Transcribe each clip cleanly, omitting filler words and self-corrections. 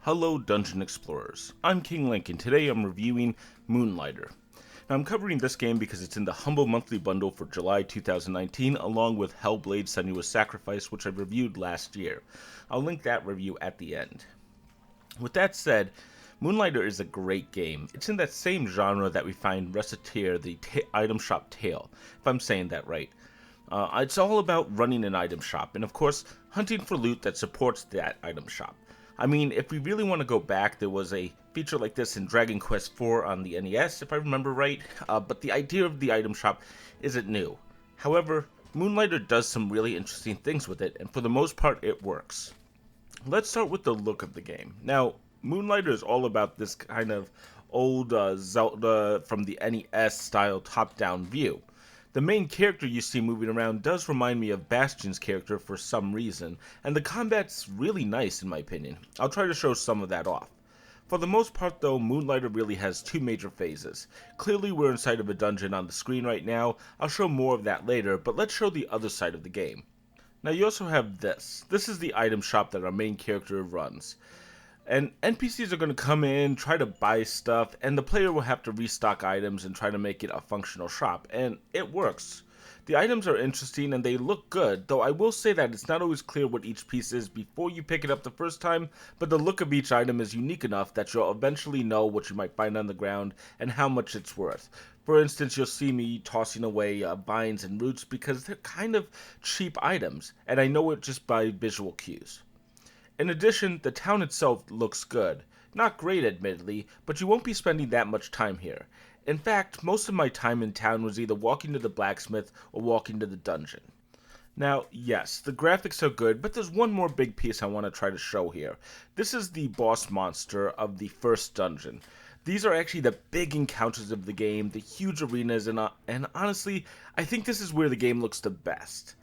Hello Dungeon Explorers, I'm King Link and today I'm reviewing Moonlighter. Now I'm covering this game because it's in the Humble Monthly Bundle for July 2019 along with Hellblade: Senua's Sacrifice, which I reviewed last year. I'll link that review at the end. With that said, Moonlighter is a great game. It's in that same genre that we find Reciteer, the item shop tale, if I'm saying that right. It's all about running an item shop and of course hunting for loot that supports that item shop. I mean, if we really want to go back, there was a feature like this in Dragon Quest IV on the NES, if I remember right, but the idea of the item shop isn't new. However, Moonlighter does some really interesting things with it, and for the most part, it works. Let's start with the look of the game. Now, Moonlighter is all about this kind of old Zelda from the NES style top-down view. The main character you see moving around does remind me of Bastion's character for some reason, and the combat's really nice in my opinion. I'll try to show some of that off. For the most part though, Moonlighter really has two major phases. Clearly we're inside of a dungeon on the screen right now, I'll show more of that later, but let's show the other side of the game. Now you also have this. This is the item shop that our main character runs. And NPCs are going to come in, try to buy stuff, and the player will have to restock items and try to make it a functional shop, and it works. The items are interesting and they look good, though I will say that it's not always clear what each piece is before you pick it up the first time, but the look of each item is unique enough that you'll eventually know what you might find on the ground and how much it's worth. For instance, you'll see me tossing away vines and roots because they're kind of cheap items, and I know it just by visual cues. In addition, the town itself looks good. Not great admittedly, but you won't be spending that much time here. In fact, most of my time in town was either walking to the blacksmith or walking to the dungeon. Now, yes, the graphics are good, but there's one more big piece I want to try to show here. This is the boss monster of the first dungeon. These are actually the big encounters of the game, the huge arenas, and honestly, I think this is where the game looks the best.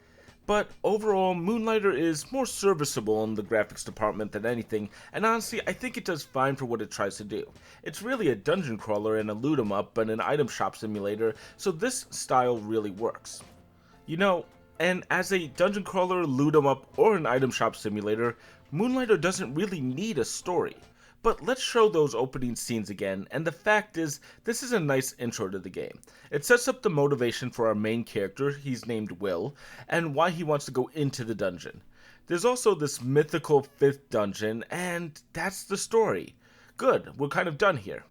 But overall, Moonlighter is more serviceable in the graphics department than anything, and honestly, I think it does fine for what it tries to do. It's really a dungeon crawler and a loot 'em up and an item shop simulator, so this style really works. You know, and as a dungeon crawler, loot 'em up, or an item shop simulator, Moonlighter doesn't really need a story. But let's show those opening scenes again, and the fact is, this is a nice intro to the game. It sets up the motivation for our main character, he's named Will, and why he wants to go into the dungeon. There's also this mythical fifth dungeon, and that's the story. Good, we're kind of done here.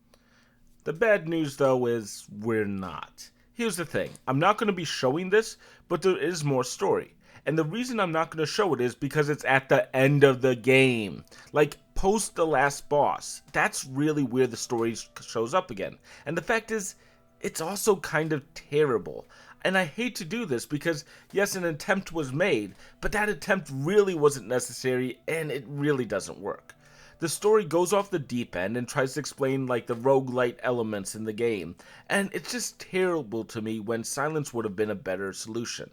The bad news though is, we're not. Here's the thing, I'm not going to be showing this, but there is more story. And the reason I'm not going to show it is because it's at the end of the game. Like, post the last boss. That's really where the story shows up again. And the fact is, it's also kind of terrible. And I hate to do this because, yes, an attempt was made, but that attempt really wasn't necessary and it really doesn't work. The story goes off the deep end and tries to explain like the roguelite elements in the game. And it's just terrible to me when silence would have been a better solution.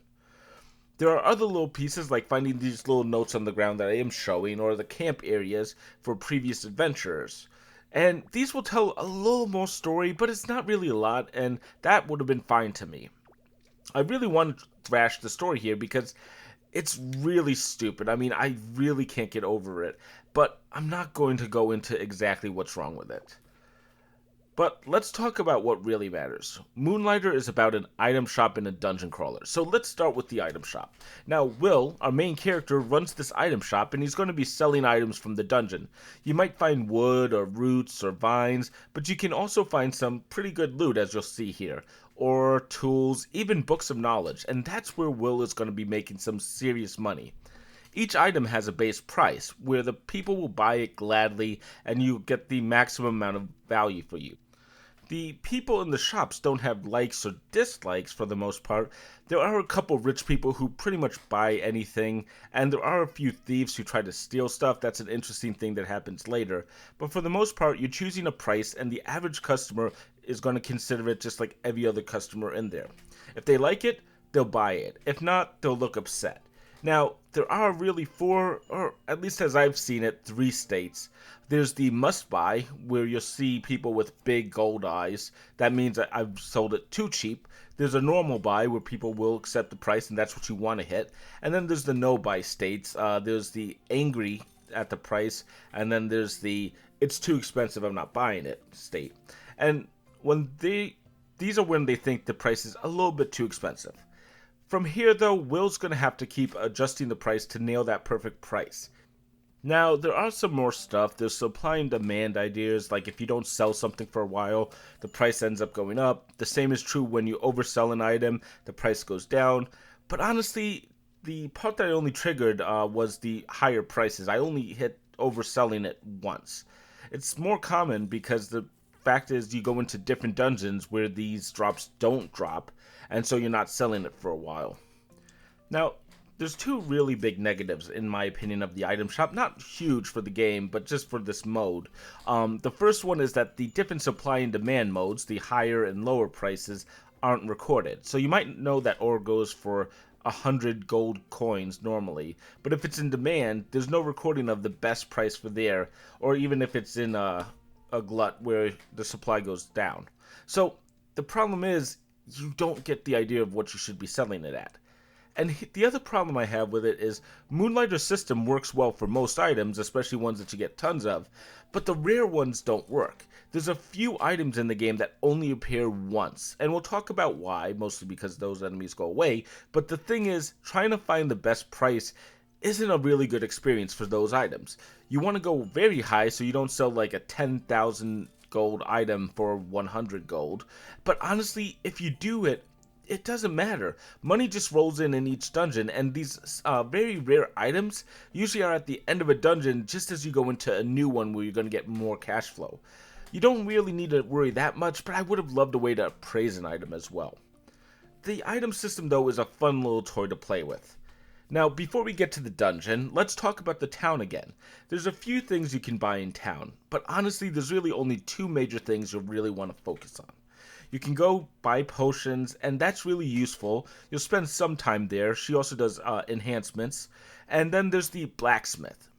There are other little pieces like finding these little notes on the ground that I am showing or the camp areas for previous adventurers. And these will tell a little more story, but it's not really a lot, and that would have been fine to me. I really want to thrash the story here because it's really stupid. I mean, I really can't get over it, but I'm not going to go into exactly what's wrong with it. But let's talk about what really matters. Moonlighter is about an item shop and a dungeon crawler, so let's start with the item shop. Now, Will, our main character, runs this item shop and he's going to be selling items from the dungeon. You might find wood or roots or vines, but you can also find some pretty good loot as you'll see here. Or tools, even books of knowledge, and that's where Will is going to be making some serious money. Each item has a base price, where the people will buy it gladly and you get the maximum amount of value for you. The people in the shops don't have likes or dislikes for the most part. There are a couple rich people who pretty much buy anything, and there are a few thieves who try to steal stuff. That's an interesting thing that happens later. But for the most part, you're choosing a price, and the average customer is going to consider it just like every other customer in there. If they like it, they'll buy it. If not, they'll look upset. Now, there are really four, or at least as I've seen it, 3 states. There's the must buy, where you'll see people with big gold eyes. That means that I've sold it too cheap. There's a normal buy, where people will accept the price and that's what you want to hit. And then there's the no buy states. There's the angry at the price, and then there's the it's too expensive, I'm not buying it state. And when these are when they think the price is a little bit too expensive. From here though, Will's going to have to keep adjusting the price to nail that perfect price. Now, there are some more stuff. There's supply and demand ideas, like if you don't sell something for a while, the price ends up going up. The same is true when you oversell an item, the price goes down. But honestly, the part that I only triggered was the higher prices. I only hit overselling it once. It's more common because the fact is you go into different dungeons where these drops don't drop, and so you're not selling it for a while. Now, there's two really big negatives, in my opinion, of the item shop. Not huge for the game, but just for this mode. The first one is that the different supply and demand modes, the higher and lower prices, aren't recorded. So you might know that ore goes for 100 gold coins normally, but if it's in demand, there's no recording of the best price for there, or even if it's in a glut where the supply goes down. So the problem is, you don't get the idea of what you should be selling it at. And the other problem I have with it is Moonlighter's system works well for most items, especially ones that you get tons of, but the rare ones don't work. There's a few items in the game that only appear once, and we'll talk about why, mostly because those enemies go away, but the thing is, trying to find the best price isn't a really good experience for those items. You want to go very high so you don't sell like a 10,000 gold item for 100 gold, but honestly, if you do it, it doesn't matter. Money just rolls in each dungeon, and these very rare items usually are at the end of a dungeon just as you go into a new one where you're going to get more cash flow. You don't really need to worry that much, but I would have loved a way to appraise an item as well. The item system though is a fun little toy to play with. Now, before we get to the dungeon, let's talk about the town again. There's a few things you can buy in town, but honestly there's really only two major things you'll really want to focus on. You can go buy potions, and that's really useful. You'll spend some time there. She also does enhancements. And then there's the blacksmith.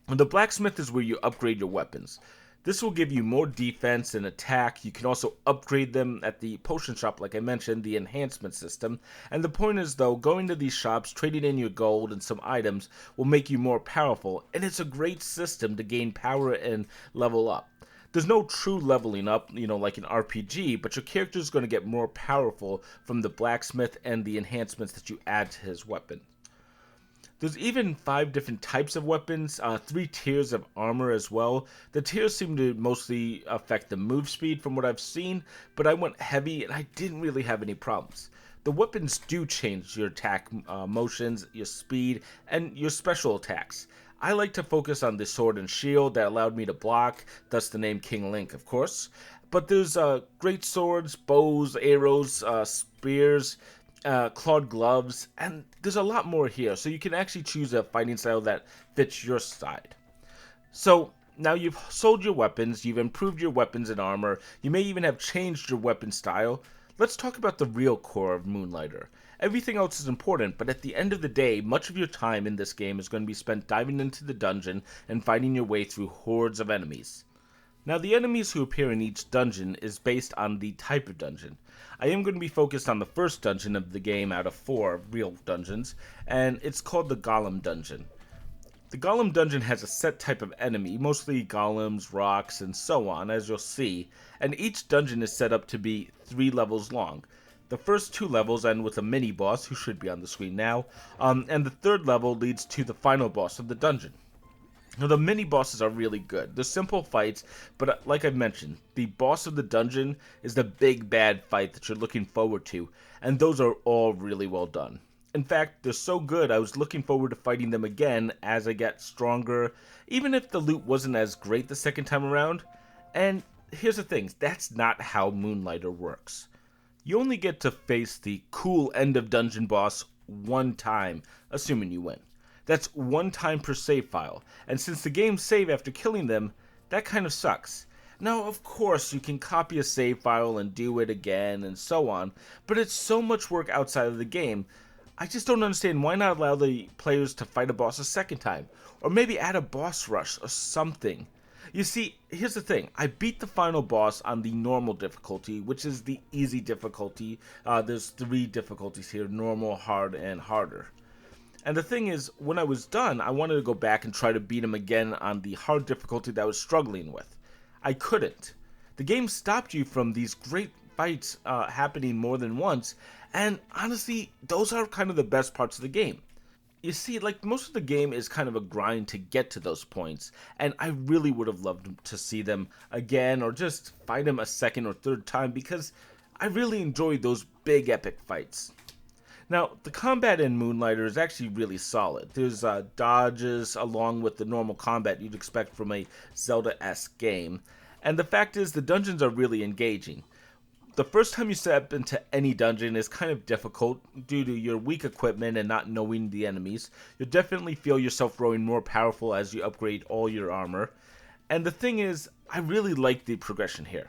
And the blacksmith is where you upgrade your weapons. This will give you more defense and attack. You can also upgrade them at the potion shop, like I mentioned, the enhancement system. And the point is, though, going to these shops, trading in your gold and some items will make you more powerful. And it's a great system to gain power and level up. There's no true leveling up, like an RPG, but your character is going to get more powerful from the blacksmith and the enhancements that you add to his weapon. There's even 5 different types of weapons, 3 tiers of armor as well. The tiers seem to mostly affect the move speed from what I've seen, but I went heavy and I didn't really have any problems. The weapons do change your attack motions, your speed, and your special attacks. I like to focus on the sword and shield that allowed me to block, thus the name King Link, of course. But there's great swords, bows, arrows, spears, clawed gloves, and there's a lot more here, so you can actually choose a fighting style that fits your side. So, now you've sold your weapons, you've improved your weapons and armor, you may even have changed your weapon style. Let's talk about the real core of Moonlighter. Everything else is important, but at the end of the day, much of your time in this game is going to be spent diving into the dungeon and fighting your way through hordes of enemies. Now, the enemies who appear in each dungeon is based on the type of dungeon. I am going to be focused on the first dungeon of the game out of 4 real dungeons, and it's called the Golem Dungeon. The Golem Dungeon has a set type of enemy, mostly golems, rocks, and so on, as you'll see, and each dungeon is set up to be 3 levels long. The first 2 levels end with a mini-boss, who should be on the screen now, and the 3rd level leads to the final boss of the dungeon. Now, the mini-bosses are really good. They're simple fights, but like I've mentioned, the boss of the dungeon is the big bad fight that you're looking forward to, and those are all really well done. In fact, they're so good I was looking forward to fighting them again as I get stronger, even if the loot wasn't as great the second time around. And here's the thing, that's not how Moonlighter works. You only get to face the cool end of dungeon boss one time, assuming you win. That's 1 time per save file, and since the games save after killing them, that kind of sucks. Now, of course, you can copy a save file and do it again and so on, but it's so much work outside of the game. I just don't understand why not allow the players to fight a boss a second time, or maybe add a boss rush or something. You see, here's the thing, I beat the final boss on the normal difficulty, which is the easy difficulty. There's 3 difficulties here, normal, hard, and harder. And the thing is, when I was done, I wanted to go back and try to beat him again on the hard difficulty that I was struggling with. I couldn't. The game stopped you from these great fights happening more than once, and honestly, those are kind of the best parts of the game. You see, like, most of the game is kind of a grind to get to those points, and I really would have loved to see them again or just fight them a second or third time because I really enjoyed those big epic fights. Now, the combat in Moonlighter is actually really solid. There's dodges along with the normal combat you'd expect from a Zelda-esque game, and the fact is the dungeons are really engaging. The first time you step into any dungeon is kind of difficult due to your weak equipment and not knowing the enemies. You'll definitely feel yourself growing more powerful as you upgrade all your armor. And the thing is, I really like the progression here.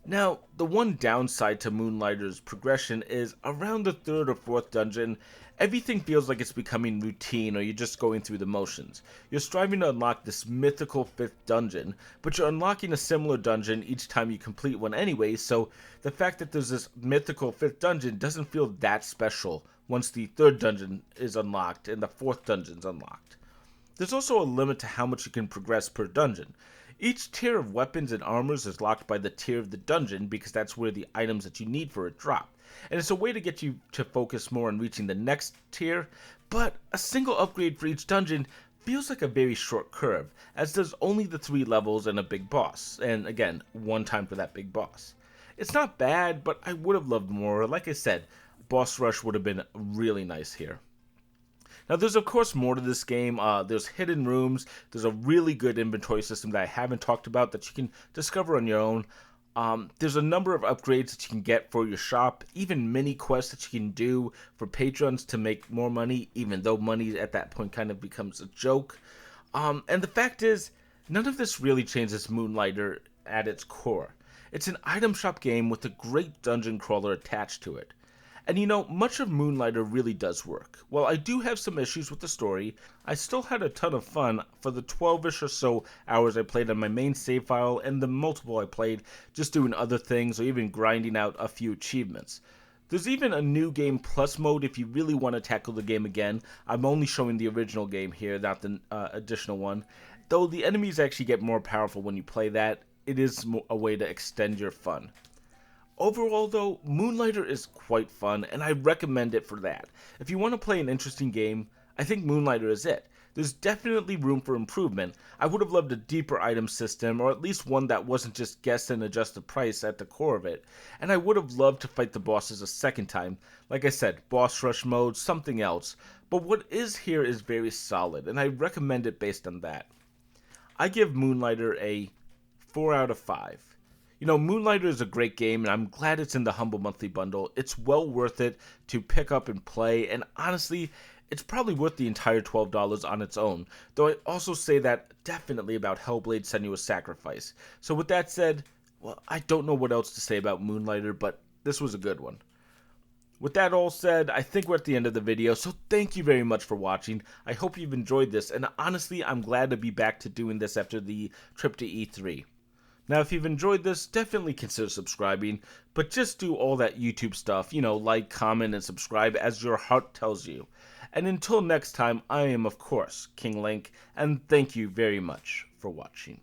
Now, the one downside to Moonlighter's progression is around the third or fourth dungeon, everything feels like it's becoming routine or you're just going through the motions. You're striving to unlock this mythical fifth dungeon, but you're unlocking a similar dungeon each time you complete one anyway, so the fact that there's this mythical fifth dungeon doesn't feel that special once the third dungeon is unlocked and the fourth dungeon's unlocked. There's also a limit to how much you can progress per dungeon. Each tier of weapons and armors is locked by the tier of the dungeon because that's where the items that you need for it drop. And it's a way to get you to focus more on reaching the next tier, but a single upgrade for each dungeon feels like a very short curve, as there's only the 3 levels and a big boss, and again, one time for that big boss. It's not bad, but I would have loved more. Like I said, boss rush would have been really nice here. Now, there's of course more to this game. There's hidden rooms. There's a really good inventory system that I haven't talked about that you can discover on your own. There's a number of upgrades that you can get for your shop, even mini quests that you can do for patrons to make more money, even though money at that point kind of becomes a joke. And the fact is, none of this really changes Moonlighter at its core. It's an item shop game with a great dungeon crawler attached to it. And you know, much of Moonlighter really does work. While I do have some issues with the story, I still had a ton of fun for the 12-ish or so hours I played on my main save file and the multiple I played just doing other things or even grinding out a few achievements. There's even a new game plus mode if you really want to tackle the game again. I'm only showing the original game here, not the additional one. Though the enemies actually get more powerful when you play that, it is a way to extend your fun. Overall though, Moonlighter is quite fun, and I recommend it for that. If you want to play an interesting game, I think Moonlighter is it. There's definitely room for improvement. I would have loved a deeper item system, or at least one that wasn't just guess and adjust the price at the core of it. And I would have loved to fight the bosses a second time. Like I said, boss rush mode, something else. But what is here is very solid, and I recommend it based on that. I give Moonlighter a 4 out of 5. You know, Moonlighter is a great game, and I'm glad it's in the Humble Monthly Bundle. It's well worth it to pick up and play, and honestly, it's probably worth the entire $12 on its own, though I also say that definitely about Hellblade Senua's Sacrifice. So with that said, well, I don't know what else to say about Moonlighter, but this was a good one. With that all said, I think we're at the end of the video, so thank you very much for watching. I hope you've enjoyed this, and honestly, I'm glad to be back to doing this after the trip to E3. Now, if you've enjoyed this, definitely consider subscribing, but just do all that YouTube stuff, you know, like, comment, and subscribe as your heart tells you. And until next time, I am, of course, King Link, and thank you very much for watching.